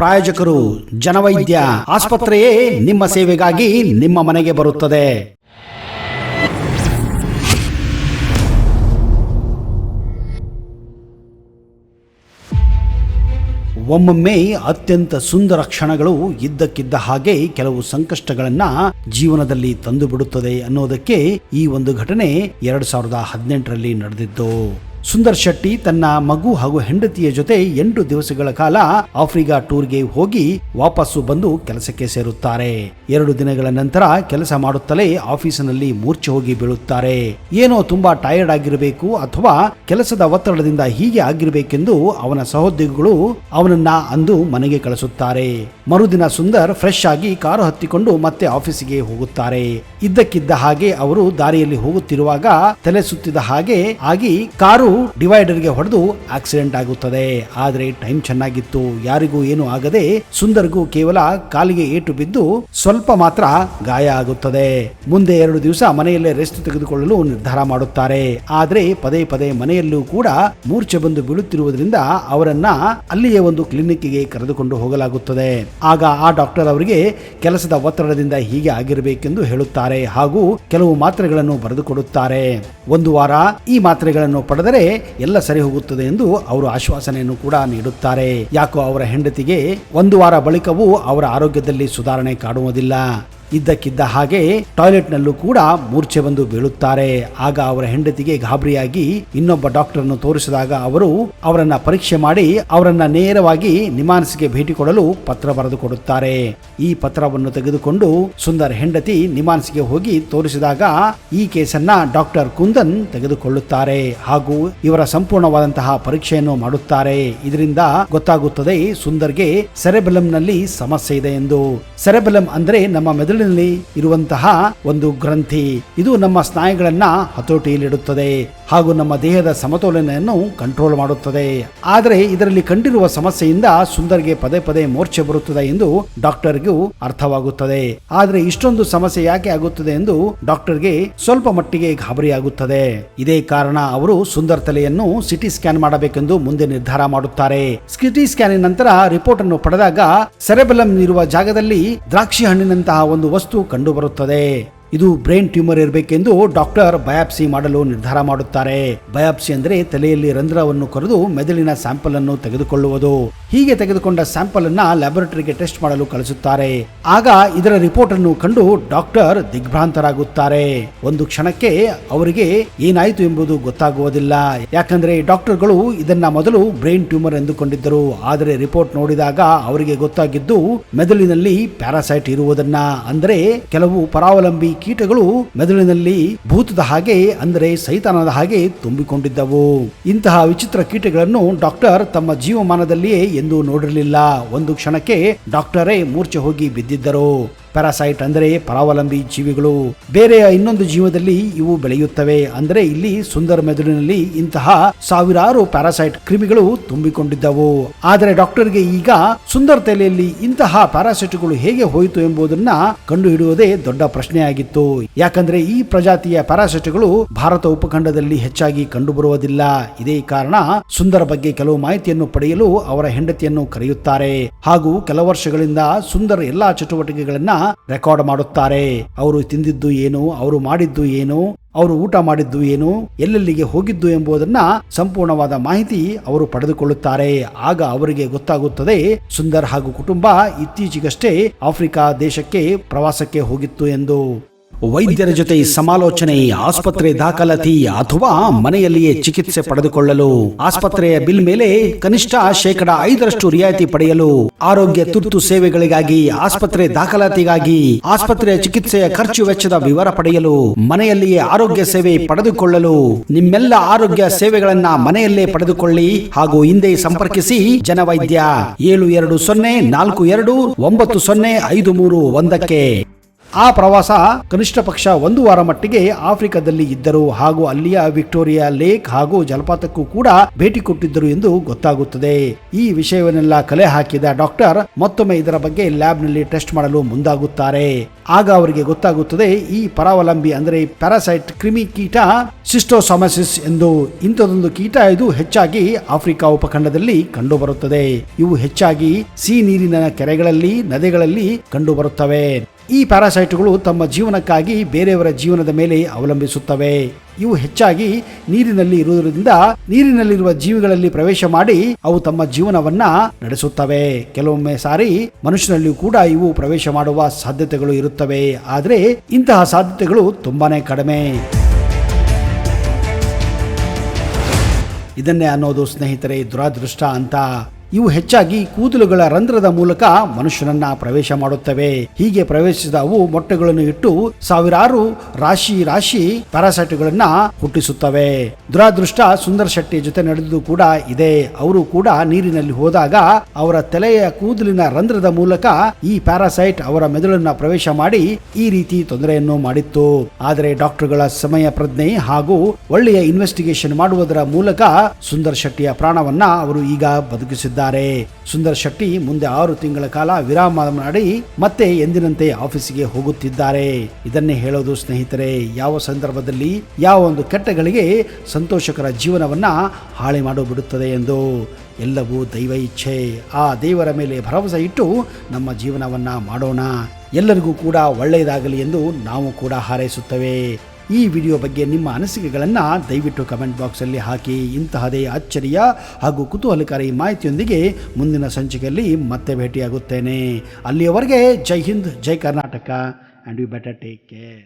ಪ್ರಾಯೋಜಕರು ಜನವೈದ್ಯ ಆಸ್ಪತ್ರೆಯೇ ನಿಮ್ಮ ಸೇವೆಗಾಗಿ ನಿಮ್ಮ ಮನೆಗೆ ಬರುತ್ತದೆ. ಒಮ್ಮೊಮ್ಮೆ ಅತ್ಯಂತ ಸುಂದರ ಕ್ಷಣಗಳು ಇದ್ದಕ್ಕಿದ್ದ ಹಾಗೆ ಕೆಲವು ಸಂಕಷ್ಟಗಳನ್ನ ಜೀವನದಲ್ಲಿ ತಂದು ಬಿಡುತ್ತದೆ ಅನ್ನೋದಕ್ಕೆ ಈ ಒಂದು ಘಟನೆ 2018ರಲ್ಲಿ ನಡೆದಿದ್ದು. ಸುಂದರ್ ಶೆಟ್ಟಿ ತನ್ನ ಮಗು ಹಾಗೂ ಹೆಂಡತಿಯ ಜೊತೆ 8 ದಿವಸಗಳ ಕಾಲ ಆಫ್ರಿಕಾ ಟೂರ್ಗೆ ಹೋಗಿ ವಾಪಸ್ಸು ಬಂದು ಕೆಲಸಕ್ಕೆ ಸೇರುತ್ತಾರೆ. 2 ದಿನಗಳ ನಂತರ ಕೆಲಸ ಮಾಡುತ್ತಲೇ ಆಫೀಸಿನಲ್ಲಿ ಮೂರ್ಛೆ ಹೋಗಿ ಬೀಳುತ್ತಾರೆ. ಏನೋ ತುಂಬಾ ಟಯರ್ಡ್ ಆಗಿರಬೇಕು ಅಥವಾ ಕೆಲಸದ ಒತ್ತಡದಿಂದ ಹೀಗೆ ಆಗಿರಬೇಕೆಂದು ಅವನ ಸಹೋದ್ಯೋಗಿಗಳು ಅವನನ್ನ ಅಂದು ಮನೆಗೆ ಕಳಿಸುತ್ತಾರೆ. ಮರುದಿನ ಸುಂದರ್ ಫ್ರೆಶ್ ಆಗಿ ಕಾರು ಹತ್ತಿಕೊಂಡು ಮತ್ತೆ ಆಫೀಸಿಗೆ ಹೋಗುತ್ತಾರೆ. ಇದ್ದಕ್ಕಿದ್ದ ಹಾಗೆ ಅವರು ದಾರಿಯಲ್ಲಿ ಹೋಗುತ್ತಿರುವಾಗ ತಲೆ ಸುತ್ತಿದ ಹಾಗೆ ಆಗಿ ಕಾರು ಡಿವೈಡರ್ಗೆ ಹೊಡೆದು ಆಕ್ಸಿಡೆಂಟ್ ಆಗುತ್ತದೆ. ಆದ್ರೆ ಟೈಮ್ ಚೆನ್ನಾಗಿತ್ತು, ಯಾರಿಗೂ ಏನು ಆಗದೆ ಸುಂದರ್ಗೂ ಕೇವಲ ಕಾಲಿಗೆ ಏಟು ಬಿದ್ದು ಸ್ವಲ್ಪ ಮಾತ್ರ ಗಾಯ ಆಗುತ್ತದೆ. ಮುಂದೆ 2 ದಿವಸ ಮನೆಯಲ್ಲೇ ರೆಸ್ಟ್ ತೆಗೆದುಕೊಳ್ಳಲು ನಿರ್ಧಾರ ಮಾಡುತ್ತಾರೆ. ಆದ್ರೆ ಪದೇ ಪದೇ ಮನೆಯಲ್ಲೂ ಕೂಡ ಮೂರ್ಛೆ ಬಂದು ಬೀಳುತ್ತಿರುವುದರಿಂದ ಅವರನ್ನ ಅಲ್ಲಿಯೇ ಒಂದು ಕ್ಲಿನಿಕ್ಗೆ ಕರೆದುಕೊಂಡು ಹೋಗಲಾಗುತ್ತದೆ. ಆಗ ಆ ಡಾಕ್ಟರ್ ಅವರಿಗೆ ಕೆಲಸದ ಒತ್ತಡದಿಂದ ಹೀಗೆ ಆಗಿರಬೇಕೆಂದು ಹೇಳುತ್ತಾರೆ ಹಾಗೂ ಕೆಲವು ಮಾತ್ರೆಗಳನ್ನು ಬರೆದುಕೊಡುತ್ತಾರೆ. 1 ವಾರ ಈ ಮಾತ್ರೆಗಳನ್ನು ಪಡೆದರೆ ಎಲ್ಲ ಸರಿ ಹೋಗುತ್ತದೆ ಎಂದು ಅವರು ಆಶ್ವಾಸನೆಯನ್ನು ಕೂಡ ನೀಡುತ್ತಾರೆ. ಯಾಕೋ ಅವರ ಹೆಂಡತಿಗೆ 1 ವಾರ ಬಳಿಕವೂ ಅವರ ಆರೋಗ್ಯದಲ್ಲಿ ಸುಧಾರಣೆ ಕಾಣುವುದಿಲ್ಲ. ಇದ್ದಕ್ಕಿದ್ದ ಹಾಗೆ ಟಾಯ್ಲೆಟ್ ನಲ್ಲೂ ಕೂಡ ಮೂರ್ಛೆ ಬಂದು ಬೀಳುತ್ತಾರೆ. ಆಗ ಅವರ ಹೆಂಡತಿಗೆ ಗಾಬರಿಯಾಗಿ ಇನ್ನೊಬ್ಬ ಡಾಕ್ಟರ್ನ್ನು ತೋರಿಸಿದಾಗ ಅವರು ಅವರನ್ನ ಪರೀಕ್ಷೆ ಮಾಡಿ ಅವರನ್ನ ನೇರವಾಗಿ ನಿಮಾನ್ಸ್ಗೆ ಭೇಟಿ ಕೊಡಲು ಪತ್ರ ಬರೆದು ಕೊಡುತ್ತಾರೆ. ಈ ಪತ್ರವನ್ನು ತೆಗೆದುಕೊಂಡು ಸುಂದರ್ ಹೆಂಡತಿ ನಿಮಾನ್ಸ್ಗೆ ಹೋಗಿ ತೋರಿಸಿದಾಗ ಈ ಕೇಸನ್ನ ಡಾಕ್ಟರ್ ಕುಂದನ್ ತೆಗೆದುಕೊಳ್ಳುತ್ತಾರೆ ಹಾಗೂ ಇವರ ಸಂಪೂರ್ಣವಾದಂತಹ ಪರೀಕ್ಷೆಯನ್ನು ಮಾಡುತ್ತಾರೆ. ಇದರಿಂದ ಗೊತ್ತಾಗುತ್ತದೆ ಸುಂದರ್ಗೆ ಸೆರೆಬೆಲಂ ನಲ್ಲಿ ಸಮಸ್ಯೆ ಇದೆ ಎಂದು. ಸೆರೆಬೆಲಂ ಅಂದ್ರೆ ನಮ್ಮ ಮೆದುಳಿನಲ್ಲಿ ಇರುವಂತಹ ಒಂದು ಗ್ರಂಥಿ. ಇದು ನಮ್ಮ ಸ್ನಾಯುಗಳನ್ನ ಹತೋಟಿಯಲ್ಲಿಡುತ್ತದೆ ಹಾಗೂ ನಮ್ಮ ದೇಹದ ಸಮತೋಲನೆಯನ್ನು ಕಂಟ್ರೋಲ್ ಮಾಡುತ್ತದೆ. ಆದರೆ ಇದರಲ್ಲಿ ಕಂಡಿರುವ ಸಮಸ್ಯೆಯಿಂದ ಸುಂದರ್ಗೆ ಪದೇ ಪದೇ ಮೂರ್ಛೆ ಬರುತ್ತದೆ ಎಂದು ಡಾಕ್ಟರ್ಗೂ ಅರ್ಥವಾಗುತ್ತದೆ. ಆದರೆ ಇಷ್ಟೊಂದು ಸಮಸ್ಯೆ ಯಾಕೆ ಆಗುತ್ತದೆ ಎಂದು ಡಾಕ್ಟರ್ಗೆ ಸ್ವಲ್ಪ ಮಟ್ಟಿಗೆ ಗಾಬರಿಯಾಗುತ್ತದೆ. ಇದೇ ಕಾರಣ ಅವರು ಸುಂದರ್ ತಲೆಯನ್ನು ಸಿಟಿ ಸ್ಕ್ಯಾನ್ ಮಾಡಬೇಕೆಂದು ಮುಂದೆ ನಿರ್ಧಾರ ಮಾಡುತ್ತಾರೆ. ಸಿಟಿ ಸ್ಕ್ಯಾನಿನ ನಂತರ ರಿಪೋರ್ಟ್ ಅನ್ನು ಪಡೆದಾಗ ಸೆರೆಬೆಲಂ ಇರುವ ಜಾಗದಲ್ಲಿ ದ್ರಾಕ್ಷಿ ಹಣ್ಣಿನಂತಹ ಒಂದು ವಸ್ತು ಕಂಡು ಬರುತ್ತದೆ. ಇದು ಬ್ರೈನ್ ಟ್ಯೂಮರ್ ಇರಬೇಕೆಂದು ಡಾಕ್ಟರ್ ಬಯಾಪ್ಸಿ ಮಾಡಲು ನಿರ್ಧಾರ ಮಾಡುತ್ತಾರೆ. ಬಯಾಪ್ಸಿ ಅಂದ್ರೆ ತಲೆಯಲ್ಲಿ ರಂಧ್ರವನ್ನು ಕೊರೆದು ಮೆದುಳಿನ ಸ್ಯಾಂಪಲ್ ಅನ್ನು ತೆಗೆದುಕೊಳ್ಳುವುದು. ಹೀಗೆ ತೆಗೆದುಕೊಂಡ ಸ್ಯಾಂಪಲ್ ಅನ್ನ ಲ್ಯಾಬೊರೇಟರಿಗೆ ಟೆಸ್ಟ್ ಮಾಡಲು ಕಳಿಸುತ್ತಾರೆ. ಆಗ ಇದರ ರಿಪೋರ್ಟ್ ಅನ್ನು ಕಂಡು ಡಾಕ್ಟರ್ ದಿಗ್ಭ್ರಾಂತರಾಗುತ್ತಾರೆ. ಒಂದು ಕ್ಷಣಕ್ಕೆ ಅವರಿಗೆ ಏನಾಯಿತು ಎಂಬುದು ಗೊತ್ತಾಗುವುದಿಲ್ಲ. ಯಾಕಂದ್ರೆ ಡಾಕ್ಟರ್ಗಳು ಇದನ್ನ ಮೊದಲು ಬ್ರೈನ್ ಟ್ಯೂಮರ್ ಎಂದುಕೊಂಡಿದ್ದರು. ಆದರೆ ರಿಪೋರ್ಟ್ ನೋಡಿದಾಗ ಅವರಿಗೆ ಗೊತ್ತಾಗಿದ್ದು ಮೆದುಳಿನಲ್ಲಿ ಪ್ಯಾರಾಸೈಟ್ ಇರುವುದನ್ನ. ಅಂದ್ರೆ ಕೆಲವು ಪರಾವಲಂಬಿ ಕೀಟಗಳು ಮೆದುಳಿನಲ್ಲಿ ಭೂತದ ಹಾಗೆ ಅಂದರೆ ಸೈತಾನದ ಹಾಗೆ ತುಂಬಿಕೊಂಡಿದ್ದವು. ಇಂತಹ ವಿಚಿತ್ರ ಕೀಟಗಳನ್ನು ಡಾಕ್ಟರ್ ತಮ್ಮ ಜೀವಮಾನದಲ್ಲಿಯೇ ಎಂದೂ ನೋಡಿರಲಿಲ್ಲ. ಒಂದು ಕ್ಷಣಕ್ಕೆ ಡಾಕ್ಟರೇ ಮೂರ್ಛೆ ಹೋಗಿ ಬಿದ್ದಿದ್ದರು. ಪ್ಯಾರಾಸೈಟ್ ಅಂದರೆ ಪರಾವಲಂಬಿ ಜೀವಿಗಳು. ಬೇರೆಯ ಇನ್ನೊಂದು ಜೀವದಲ್ಲಿ ಇವು ಬೆಳೆಯುತ್ತವೆ. ಅಂದರೆ ಇಲ್ಲಿ ಸುಂದರ್ ಮೆದುಳಿನಲ್ಲಿ ಇಂತಹ ಸಾವಿರಾರು ಪ್ಯಾರಾಸೈಟ್ ಕ್ರಿಮಿಗಳು ತುಂಬಿಕೊಂಡಿದ್ದವು. ಆದರೆ ಡಾಕ್ಟರ್ಗೆ ಈಗ ಸುಂದರ್ ತಲೆಯಲ್ಲಿ ಇಂತಹ ಪ್ಯಾರಾಸೈಟ್ಗಳು ಹೇಗೆ ಹೋಯಿತು ಎಂಬುದನ್ನ ಕಂಡುಹಿಡಿಯುವುದೇ ದೊಡ್ಡ ಪ್ರಶ್ನೆಯಾಗಿತ್ತು. ಯಾಕಂದ್ರೆ ಈ ಪ್ರಜಾತಿಯ ಪ್ಯಾರಾಸೈಟ್ಗಳು ಭಾರತ ಉಪಖಂಡದಲ್ಲಿ ಹೆಚ್ಚಾಗಿ ಕಂಡುಬರುವುದಿಲ್ಲ. ಇದೇ ಕಾರಣ ಸುಂದರ್ ಬಗ್ಗೆ ಕೆಲವು ಮಾಹಿತಿಯನ್ನು ಪಡೆಯಲು ಅವರ ಹೆಂಡತಿಯನ್ನು ಕರೆಯುತ್ತಾರೆ ಹಾಗೂ ಕೆಲ ವರ್ಷಗಳಿಂದ ಸುಂದರ್ ಎಲ್ಲಾ ಚಟುವಟಿಕೆಗಳನ್ನ ರೆಕಾರ್ಡ್ ಮಾಡುತ್ತಾರೆ. ಅವರು ತಿಂದಿದ್ದು ಏನು, ಅವರು ಮಾಡಿದ್ದು ಏನು, ಅವರು ಊಟ ಮಾಡಿದ್ದು ಏನು, ಎಲ್ಲೆಲ್ಲಿಗೆ ಹೋಗಿದ್ದು ಎಂಬುದನ್ನ ಸಂಪೂರ್ಣವಾದ ಮಾಹಿತಿ ಅವರು ಪಡೆದುಕೊಳ್ಳುತ್ತಾರೆ. ಆಗ ಅವರಿಗೆ ಗೊತ್ತಾಗುತ್ತದೆ ಸುಂದರ್ ಹಾಗೂ ಕುಟುಂಬ ಇತ್ತೀಚೆಗಷ್ಟೇ ಆಫ್ರಿಕಾ ದೇಶಕ್ಕೆ ಪ್ರವಾಸಕ್ಕೆ ಹೋಗಿತ್ತು ಎಂದು. ವೈದ್ಯರ ಜೊತೆ ಸಮಾಲೋಚನೆ, ಆಸ್ಪತ್ರೆ ದಾಖಲಾತಿ ಅಥವಾ ಮನೆಯಲ್ಲಿಯೇ ಚಿಕಿತ್ಸೆ ಪಡೆದುಕೊಳ್ಳಲು, ಆಸ್ಪತ್ರೆಯ ಬಿಲ್ ಮೇಲೆ ಕನಿಷ್ಠ 5% ರಿಯಾಯಿತಿ ಪಡೆಯಲು, ಆರೋಗ್ಯ ತುರ್ತು ಸೇವೆಗಳಿಗಾಗಿ, ಆಸ್ಪತ್ರೆ ದಾಖಲಾತಿಗಾಗಿ, ಆಸ್ಪತ್ರೆಯ ಚಿಕಿತ್ಸೆಯ ಖರ್ಚು ವೆಚ್ಚದ ವಿವರ ಪಡೆಯಲು, ಮನೆಯಲ್ಲಿಯೇ ಆರೋಗ್ಯ ಸೇವೆ ಪಡೆದುಕೊಳ್ಳಲು, ನಿಮ್ಮೆಲ್ಲ ಆರೋಗ್ಯ ಸೇವೆಗಳನ್ನ ಮನೆಯಲ್ಲೇ ಪಡೆದುಕೊಳ್ಳಿ ಹಾಗೂ ಹಿಂದೆ ಸಂಪರ್ಕಿಸಿ ಜನವೈದ್ಯ 7204290531. ಆ ಪ್ರವಾಸ ಕನಿಷ್ಠ ಪಕ್ಷ 1 ವಾರ ಮಟ್ಟಿಗೆ ಆಫ್ರಿಕಾದಲ್ಲಿ ಇದ್ದರು ಹಾಗೂ ಅಲ್ಲಿಯ ವಿಕ್ಟೋರಿಯಾ ಲೇಕ್ ಹಾಗೂ ಜಲಪಾತಕ್ಕೂ ಕೂಡ ಭೇಟಿ ಕೊಟ್ಟಿದ್ದರು ಎಂದು ಗೊತ್ತಾಗುತ್ತದೆ. ಈ ವಿಷಯವನ್ನೆಲ್ಲ ಕಲೆ ಹಾಕಿದ ಡಾಕ್ಟರ್ ಮತ್ತೊಮ್ಮೆ ಇದರ ಬಗ್ಗೆ ಲ್ಯಾಬ್ನಲ್ಲಿ ಟೆಸ್ಟ್ ಮಾಡಲು ಮುಂದಾಗುತ್ತಾರೆ. ಆಗ ಅವರಿಗೆ ಗೊತ್ತಾಗುತ್ತದೆ ಈ ಪರಾವಲಂಬಿ ಅಂದರೆ ಪ್ಯಾರಾಸೈಟ್ ಕ್ರಿಮಿ ಕೀಟ ಸಿಸ್ಟೋಸೋಮಸಿಸ್ ಎಂದು. ಇಂಥದೊಂದು ಕೀಟ ಇದು ಹೆಚ್ಚಾಗಿ ಆಫ್ರಿಕಾ ಉಪಖಂಡದಲ್ಲಿ ಕಂಡುಬರುತ್ತದೆ. ಇವು ಹೆಚ್ಚಾಗಿ ಸಿಹಿ ನೀರಿನ ಕೆರೆಗಳಲ್ಲಿ, ನದಿಗಳಲ್ಲಿ ಕಂಡುಬರುತ್ತವೆ. ಈ ಪ್ಯಾರಾಸೈಟ್ಗಳು ತಮ್ಮ ಜೀವನಕ್ಕಾಗಿ ಬೇರೆಯವರ ಜೀವನದ ಮೇಲೆ ಅವಲಂಬಿಸುತ್ತವೆ. ಇವು ಹೆಚ್ಚಾಗಿ ನೀರಿನಲ್ಲಿ ಇರುವುದರಿಂದ ನೀರಿನಲ್ಲಿರುವ ಜೀವಿಗಳಲ್ಲಿ ಪ್ರವೇಶ ಮಾಡಿ ಅವು ತಮ್ಮ ಜೀವನವನ್ನ ನಡೆಸುತ್ತವೆ. ಕೆಲವೊಮ್ಮೆ ಸಾರಿ ಮನುಷ್ಯನಲ್ಲಿಯೂ ಕೂಡ ಇವು ಪ್ರವೇಶ ಮಾಡುವ ಸಾಧ್ಯತೆಗಳು ಇರುತ್ತವೆ. ಆದರೆ ಇಂತಹ ಸಾಧ್ಯತೆಗಳು ತುಂಬಾನೇ ಕಡಿಮೆ. ಇದನ್ನೇ ಅನ್ನೋದು ಸ್ನೇಹಿತರೆ ದುರಾದೃಷ್ಟ ಅಂತ. ಇವು ಹೆಚ್ಚಾಗಿ ಕೂದಲುಗಳ ರಂಧ್ರದ ಮೂಲಕ ಮನುಷ್ಯನನ್ನ ಪ್ರವೇಶ ಮಾಡುತ್ತವೆ. ಹೀಗೆ ಪ್ರವೇಶಿಸಿದ ಅವು ಮೊಟ್ಟೆಗಳನ್ನು ಇಟ್ಟು ಸಾವಿರಾರು ರಾಶಿ ಪ್ಯಾರಾಸೈಟ್ಗಳನ್ನ ಹುಟ್ಟಿಸುತ್ತವೆ. ದುರಾದೃಷ್ಟ ಸುಂದರ್ ಶೆಟ್ಟಿ ಜೊತೆ ನಡೆದು ಕೂಡ ಇದೆ. ಅವರು ಕೂಡ ನೀರಿನಲ್ಲಿ ಹೋದಾಗ ಅವರ ತಲೆಯ ಕೂದಲಿನ ರಂಧ್ರದ ಮೂಲಕ ಈ ಪ್ಯಾರಾಸೈಟ್ ಅವರ ಮೆದುಳನ್ನ ಪ್ರವೇಶ ಮಾಡಿ ಈ ರೀತಿ ತೊಂದರೆಯನ್ನು ಮಾಡಿತ್ತು. ಆದರೆ ಡಾಕ್ಟರ್ಗಳ ಸಮಯ ಪ್ರಜ್ಞೆ ಹಾಗೂ ಒಳ್ಳೆಯ ಇನ್ವೆಸ್ಟಿಗೇಷನ್ ಮಾಡುವುದರ ಮೂಲಕ ಸುಂದರ್ ಶೆಟ್ಟಿಯ ಪ್ರಾಣವನ್ನ ಅವರು ಈಗ ಬದುಕಿಸಿದ್ದಾರೆ. ಸುಂದರ್ ಶೆಟ್ಟಿ ಮುಂದೆ 6 ತಿಂಗಳ ಕಾಲ ವಿರಾಮ ಮಾಡಿ ಮತ್ತೆ ಎಂದಿನಂತೆ ಆಫೀಸಿಗೆ ಹೋಗುತ್ತಿದ್ದಾರೆ. ಇದನ್ನೇ ಹೇಳೋದು ಸ್ನೇಹಿತರೆ, ಯಾವ ಸಂದರ್ಭದಲ್ಲಿ ಯಾವ ಒಂದು ಕೆಟ್ಟಗಳಿಗೆ ಸಂತೋಷಕರ ಜೀವನವನ್ನ ಹಾಳೆ ಮಾಡಿಬಿಡುತ್ತದೆ ಎಂದು. ಎಲ್ಲವೂ ದೈವ ಇಚ್ಛೆ. ಆ ದೇವರ ಮೇಲೆ ಭರವಸೆ ಇಟ್ಟು ನಮ್ಮ ಜೀವನವನ್ನ ಮಾಡೋಣ. ಎಲ್ಲರಿಗೂ ಕೂಡ ಒಳ್ಳೆಯದಾಗಲಿ ಎಂದು ನಾವು ಕೂಡ ಹಾರೈಸುತ್ತೇವೆ. ಈ ವಿಡಿಯೋ ಬಗ್ಗೆ ನಿಮ್ಮ ಅನಿಸಿಕೆಗಳನ್ನು ದಯವಿಟ್ಟು ಕಮೆಂಟ್ ಬಾಕ್ಸಲ್ಲಿ ಹಾಕಿ. ಇಂತಹದೇ ಅಚ್ಚರಿಯ ಹಾಗೂ ಕುತೂಹಲಕಾರಿ ಮಾಹಿತಿಯೊಂದಿಗೆ ಮುಂದಿನ ಸಂಚಿಕೆಯಲ್ಲಿ ಮತ್ತೆ ಭೇಟಿಯಾಗುತ್ತೇನೆ. ಅಲ್ಲಿಯವರೆಗೆ ಜೈ ಹಿಂದ್, ಜೈ Karnataka, and you better take care.